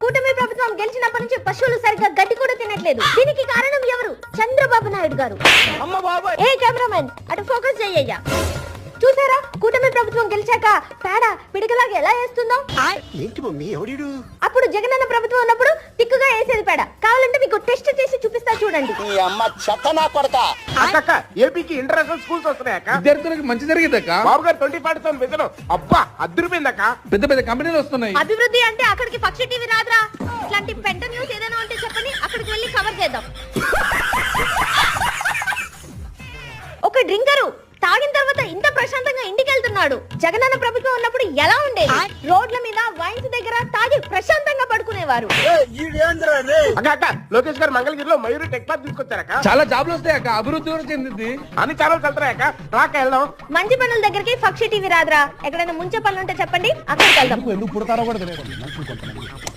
కూటమి ప్రభుత్వం గెలిచినప్పటి నుంచి పశువులు సరిగ్గా గడ్డి కూడా తినట్లేదు. దీనికి కారణం ఎవరు? చంద్రబాబు నాయుడు గారు. ఏ కెమెరామెన్ అటు ఫోకస్ చెయ్యయ్యా. చూసారా కూటమి ప్రభుత్వం గెలిచాక పేడ పిడికలాగా ఎలా వేస్తుందో? అప్పుడు జగనన్న ప్రభుత్వం ఉన్నప్పుడు తిక్కుగా వేసేది పేడ. కావాలంటే మీకు టెస్ట్ చేసి చూపిస్తా చూడండి. ఏపీకి ఇంటర్నేషనల్ స్కూల్స్ వస్తున్నాయక్క. విద్యార్థులకు మంచి జరిగిందక్క. బాబు గారు 2047 విజన్ అబ్బా అద్దరిపోయిందక్క. పెద్ద పెద్ద కంపెనీలు వస్తున్నాయి. అభివృద్ధి అంటే అక్కడికి పక్షి టీవీ రాదురా. ఇట్లాంటి పెద్ద న్యూస్ ఏదైనా ఉంటే చెప్పండి, అక్కడికి వెళ్ళి కవర్ చేద్దాం. ఒక డ్రింకరు తాగిన తర్వాత ఇంత ప్రశాంతంగా ఇంటికి వెళ్తున్నాడు. జగనన్న ప్రభుత్వం ఉన్నప్పుడు ఎలా ఉండేది? రోడ్ల మీద వైన్స్ దగ్గర తాగి ప్రశాంతంగా పడుకునేవారు. అక్క లోకేష్ గారు మంగళగిరిలో మయూరి టెక్ పార్క్ తీసుకొచ్చారక్క. చాలా జాబ్లు వస్తాయి అక్క. అభివృద్ధి కూడా చెందింది. అన్ని ఛానల్స్ వెళ్తారక్క. రాక వెళ్దాం. మంచి పనుల దగ్గరికి పక్షి టీవీ రాదురా. ఎక్కడైనా ముంచే పనులు ఉంటే చెప్పండి, అక్కడికి వెళ్దాం. ఎందుకు పుడతారో కూడా తెలియదు.